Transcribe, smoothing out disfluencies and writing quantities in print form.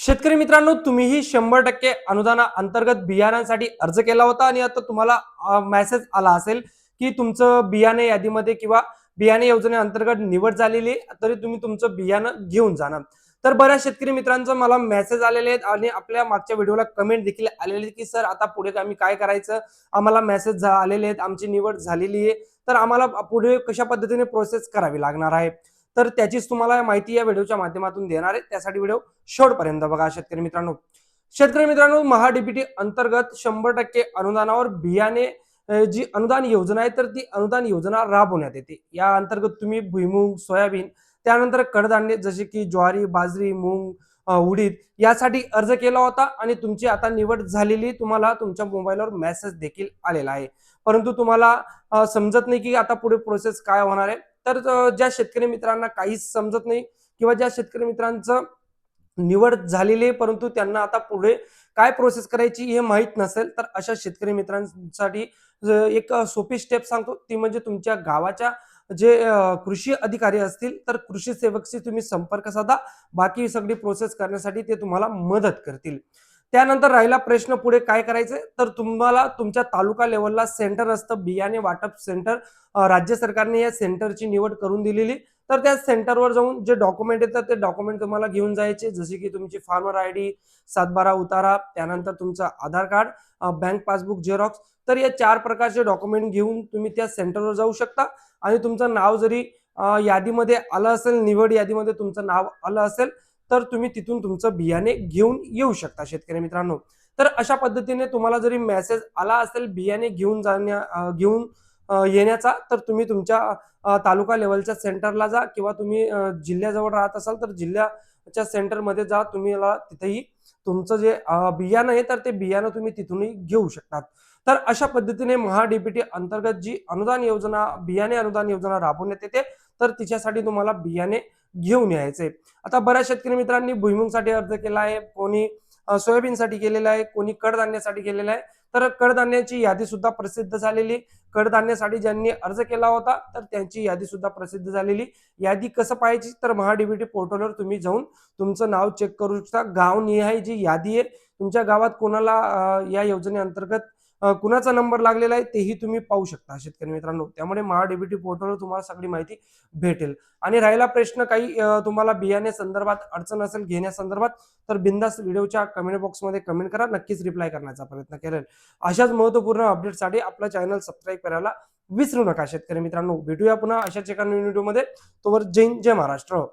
शेतकरी मित्रांनो, तुम्हीही 100% अनुदाना अंतर्गत बियाणांसाठी अर्ज केला होता आणि आता तुम्हाला मेसेज आला असेल की तुमचं बियाणे यादीमध्ये किंवा बियाणे योजनेअंतर्गत निवड झालेली आहे, तरी तुम्ही तुमचं बियाणं घेऊन जाणार. तर बऱ्याच शेतकरी मित्रांचा मला मेसेज आलेले आहेत आणि आपल्या मागच्या व्हिडिओला कमेंट देखील आलेली की सर आता पुढे आम्ही काय करायचं? आम्हाला मेसेज आलेले आहेत, आमची निवड झालेली आहे, तर आम्हाला पुढे कशा पद्धतीने प्रोसेस करावी लागणार आहे. तर त्याचीच तुम्हाला माहिती या व्हिडिओच्या माध्यमातून देणार आहे. त्यासाठी व्हिडिओ शेवटपर्यंत बघा शेतकरी मित्रांनो. शेतकरी मित्रांनो, महाडीबीटी अंतर्गत 100% अनुदानावर बियाणे जी अनुदान योजना आहे तर ती अनुदान योजना राबवण्यात येते. या अंतर्गत तुम्ही भुईमूग, सोयाबीन, त्यानंतर कडधान्य जसे की ज्वारी, बाजरी, मूग, उडीद यासाठी अर्ज केला होता आणि तुमची आता निवड झालेली तुम्हाला तुमच्या मोबाईलवर मेसेज देखील आलेला आहे. परंतु तुम्हाला समजत नाही की आता पुढे प्रोसेस काय होणार आहे. तर ज्या शेतकरी मित्रांना काहीच समजत नाही किंवा ज्या शेतकरी मित्रांचं निवड झालेली आहे परंतु त्यांना आता पुढे काय प्रोसेस करायची हे माहित नसेल, तर अशा शेतकरी मित्रांसाठी एक सोपी स्टेप सांगतो. ती म्हणजे तुमच्या गावाच्या जे कृषी अधिकारी असतील तर कृषी सेवकशी तुम्ही संपर्क साधा. बाकी सगळी प्रोसेस करण्यासाठी ते तुम्हाला मदत करतील. त्यानंतर राहिला प्रश्न पुढे काय करायचं, तर तुम्हाला तुमच्या तालुका लेवलला सेंटर असतं, बियाणे वाटप सेंटर. राज्य सरकारने या सेंटरची निवड करून दिलेली. तर त्या सेंटरवर जाऊन जे डॉक्युमेंट येतात ते डॉक्युमेंट तुम्हाला घेऊन जायचे, जसे की तुमची फार्मर आयडी, 7/12 उतारा, त्यानंतर तुमचं आधार कार्ड, बँक पासबुक झेरॉक्स. तर या 4 प्रकारचे डॉक्युमेंट घेऊन तुम्ही त्या सेंटरवर जाऊ शकता आणि तुमचं नाव जरी यादीमध्ये आलं असेल, निवड यादीमध्ये तुमचं नाव आलं असेल, तर तुम्ही तिथून तुमचं बियाणे घेऊन येऊ शकता शेतकरी मित्रांनो. तर अशा पद्धतीने तुम्हाला जरी मेसेज आला असेल बियाणे घेऊन येण्याचा, तर तुम्ही तुमच्या तालुका लेवलच्या सेंटरला जा किंवा तुम्ही जिल्ह्याजवळ राहत असाल तर जिल्ह्याच्या सेंटरमध्ये जा. तुम्हाला तिथेही तुमचं जे बियाणं आहे तर ते बियाणं तुम्ही तिथूनही घेऊ शकतात. तर अशा पद्धतीने महाडीबीटी अंतर्गत जी अनुदान योजना, बियाणे अनुदान योजना राबवण्यात येते, तर तिच्यासाठी तुम्हाला बियाणे घेऊन यायचे. आता बऱ्याच शेतकरी मित्रांनी भुईमुगसाठी अर्ज केला आहे, कोणी सोयाबीनसाठी केलेला आहे, कोणी कडधान्यासाठी केलेला आहे. तर कडधान्याची यादी सुद्धा प्रसिद्ध झालेली. कडधान्यासाठी ज्यांनी अर्ज केला होता तर त्यांची यादी सुद्धा प्रसिद्ध झालेली. यादी कसं पाहायची, तर महाडीबीटी पोर्टलवर तुम्ही जाऊन तुमचं नाव चेक करू शकता. गावनिहाय जी यादी आहे, तुमच्या गावात कोणाला या योजनेअंतर्गत कुणाचा नंबर लागलेला आहे तेही तुम्ही पाहू शकता शेतकरी मित्रांनो. त्यामुळे महाडीबीटी पोर्टलवर तुम्हाला सगळी माहिती भेटेल. आणि राहिला प्रश्न काही तुम्हाला बियाणे संदर्भात अडचण असेल घेण्यासंदर्भात, तर बिंदास व्हिडिओच्या कमेंट बॉक्समध्ये कमेंट करा. नक्कीच रिप्लाय करण्याचा प्रयत्न करेल. अशाच महत्त्वपूर्ण अपडेटसाठी आपलं चॅनल सबस्क्राईब करायला विसरू नका शेतकरी मित्रांनो. भेटूया पुन्हा अशाच एका नवीन व्हिडिओमध्ये. तोवर जय हिंद, जय महाराष्ट्र.